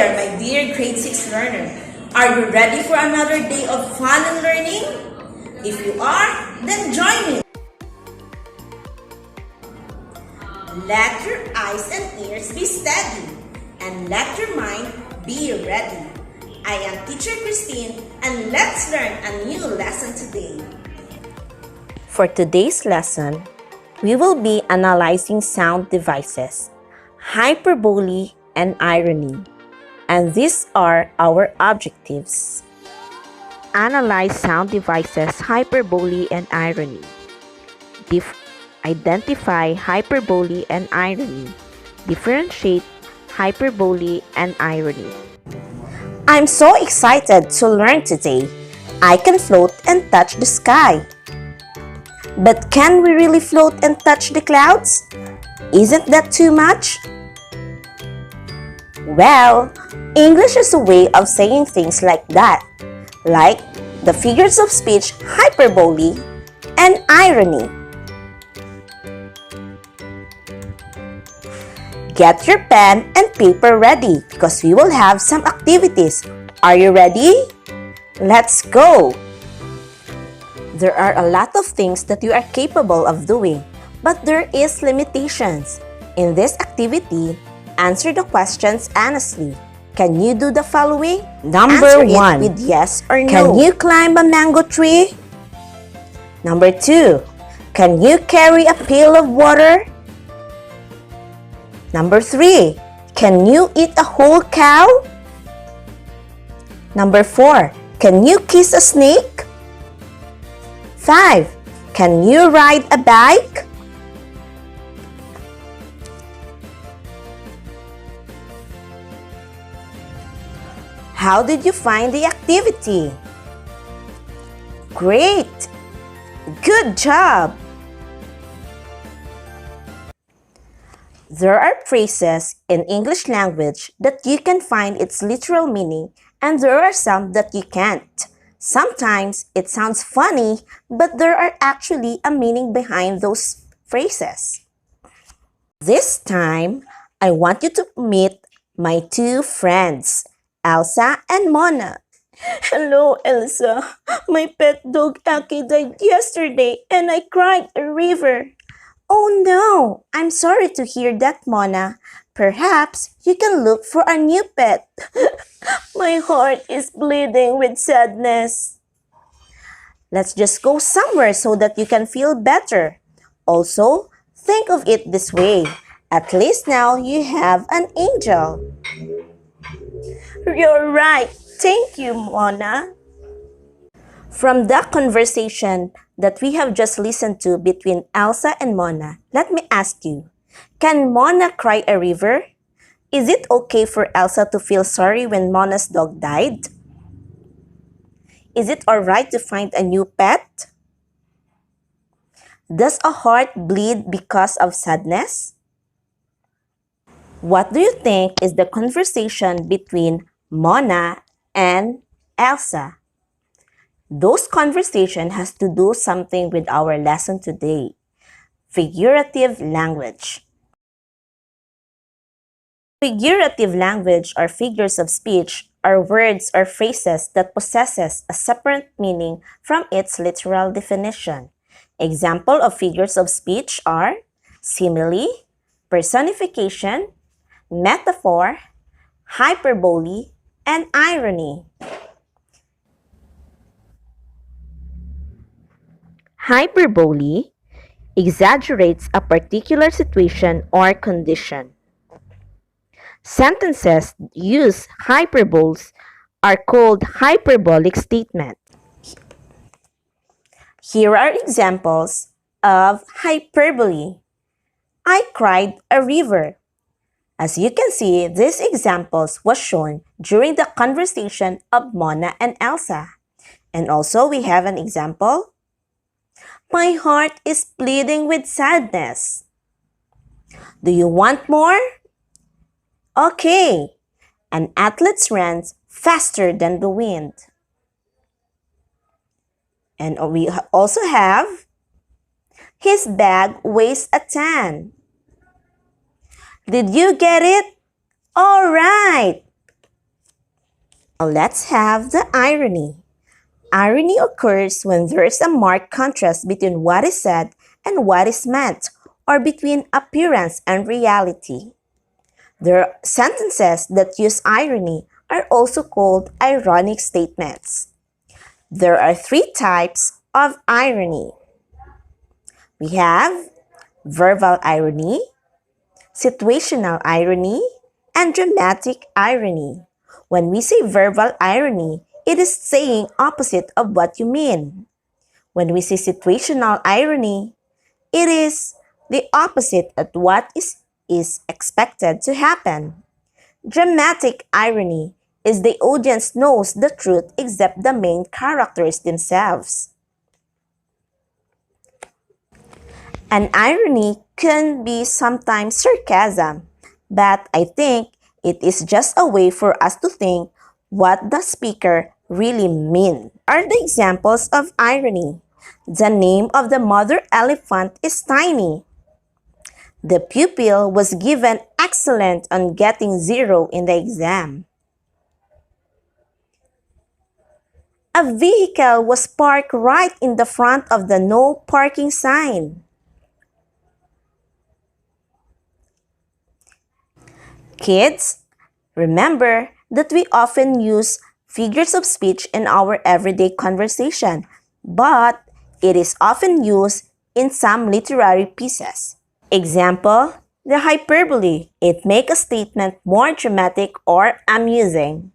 there, my dear grade 6 learner. Are you ready for another day of fun and learning? If you are, then join me. Let your eyes and ears be steady and let your mind be ready. I am Teacher Christine and let's learn a new lesson today. For today's lesson, we will be analyzing sound devices, hyperbole, and irony. And these are our objectives. Analyze sound devices, hyperbole, and irony. Identify hyperbole and irony. Differentiate hyperbole and irony. I'm so excited to learn today. I can float and touch the sky. But can we really float and touch the clouds? Isn't that too much? Well, English is a way of saying things like that, like the figures of speech hyperbole and irony. Get your pen and paper ready because we will have some activities. Are you ready? Let's go! There are a lot of things that you are capable of doing, but there is limitations. In this activity, answer the questions honestly. Can you do the following? Number 1. With yes or no. Can you climb a mango tree? Number 2. Can you carry a pail of water? Number 3. Can you eat a whole cow? Number 4. Can you kiss a snake? 5. Can you ride a bike? How did you find the activity? Great! Good job! There are phrases in English language that you can find its literal meaning, and there are some that you can't. Sometimes it sounds funny, but there are actually a meaning behind those phrases. This time, I want you to meet my two friends, Elsa and Mona. Hello, Elsa. My pet dog Aki died yesterday and I cried a river. Oh no! I'm sorry to hear that, Mona. Perhaps you can look for a new pet. My heart is bleeding with sadness. Let's just go somewhere so that you can feel better. Also, think of it this way. At least now you have an angel. You're right. Thank you, Mona. From the conversation that we have just listened to between Elsa and Mona, let me ask you, can Mona cry a river? Is it okay for Elsa to feel sorry when Mona's dog died? Is it alright to find a new pet? Does a heart bleed because of sadness? What do you think is the conversation between Mona and Elsa? Those conversation has to do something with our lesson today. Figurative language. Figurative language or figures of speech are words or phrases that possesses a separate meaning from its literal definition. Example of figures of speech are simile, personification, metaphor, hyperbole, and irony. Hyperbole exaggerates a particular situation or condition. Sentences use hyperboles are called hyperbolic statements. Here are examples of hyperbole. I cried a river. As you can see, these examples was shown during the conversation of Mona and Elsa. And also we have an example. My heart is bleeding with sadness. Do you want more? Okay. An athlete runs faster than the wind. And we also have, his bag weighs a ton. Did you get it? All right. Let's have the irony. Irony occurs when there is a marked contrast between what is said and what is meant, or between appearance and reality. The sentences that use irony are also called ironic statements. There are three types of irony. We have verbal irony, situational irony, and dramatic irony. When we say verbal irony, it is saying opposite of what you mean. When we say situational irony, it is the opposite of what is expected to happen. Dramatic irony is the audience knows the truth except the main characters themselves. An irony can be sometimes sarcasm, but I think it is just a way for us to think what the speaker really means. Are the examples of irony? The name of the mother elephant is Tiny. The pupil was given excellent on getting 0 in the exam. A vehicle was parked right in the front of the no parking sign. Kids, remember that we often use figures of speech in our everyday conversation, but it is often used in some literary pieces. Example, the hyperbole. It makes a statement more dramatic or amusing.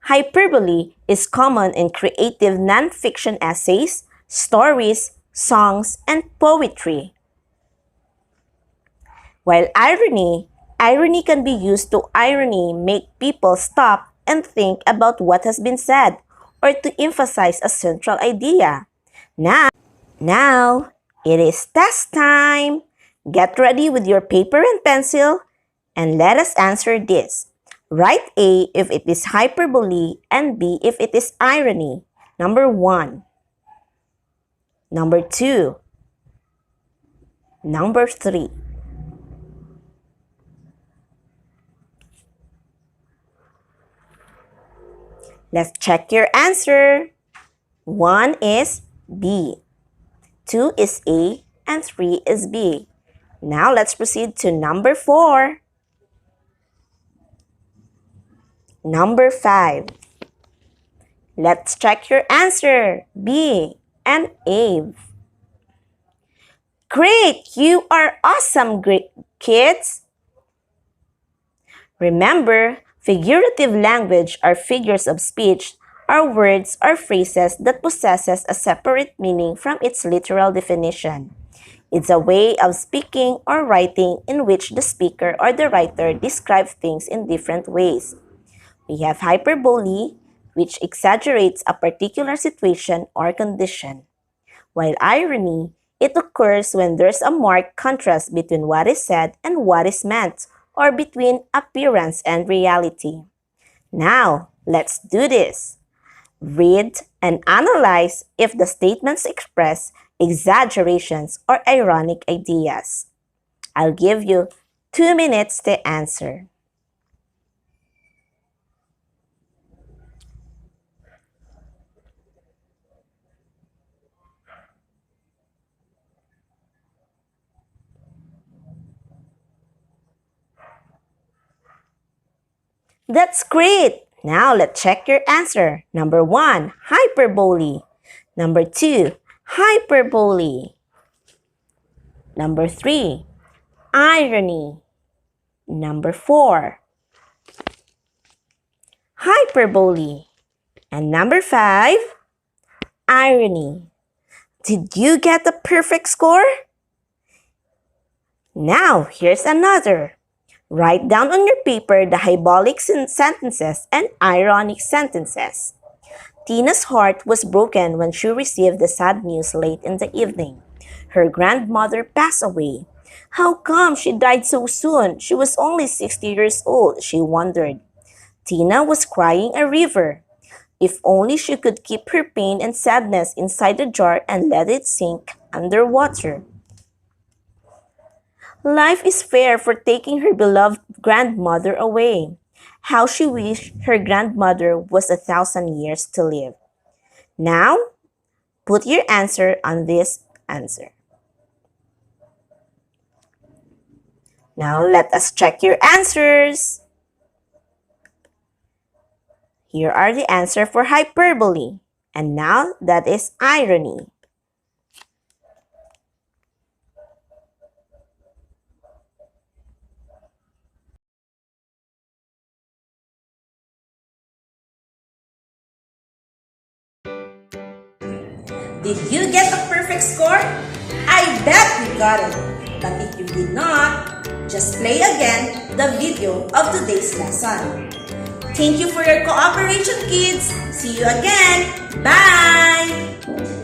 Hyperbole is common in creative nonfiction essays, stories, songs, and poetry. While irony can be used to make people stop and think about what has been said or to emphasize a central idea. Now, it is test time. Get ready with your paper and pencil and let us answer this. Write A if it is hyperbole and B if it is irony. Number 1. Number 2. Number 3. Let's check your answer. 1 is B, 2 is A, and 3 is B. Now let's proceed to number 4. Number 5. Let's check your answer. B and A. Great! You are awesome, great kids! Remember, figurative language or figures of speech are words or phrases that possesses a separate meaning from its literal definition. It's a way of speaking or writing in which the speaker or the writer describes things in different ways. We have hyperbole, which exaggerates a particular situation or condition. While irony, it occurs when there's a marked contrast between what is said and what is meant, or between appearance and reality. Now, let's do this. Read and analyze if the statements express exaggerations or ironic ideas. I'll give you 2 minutes to answer. That's great! Now let's check your answer. Number 1, hyperbole. Number 2, hyperbole. Number 3, irony. Number 4, hyperbole. And number 5, irony. Did you get the perfect score? Now, here's another. Write down on your paper the hyperbolic sentences and ironic sentences. Tina's heart was broken when she received the sad news late in the evening. Her grandmother passed away. How come she died so soon? She was only 60 years old, she wondered. Tina was crying a river. If only she could keep her pain and sadness inside a jar and let it sink underwater. Life is fair for taking her beloved grandmother away. how she wished her grandmother was 1,000 years to live. Now, put your answer on this answer. Now, let us check your answers. Here are the answer for hyperbole. And now, that is irony. Did you get a perfect score? I bet you got it. But if you did not, just play again the video of today's lesson. Thank you for your cooperation, kids. See you again. Bye!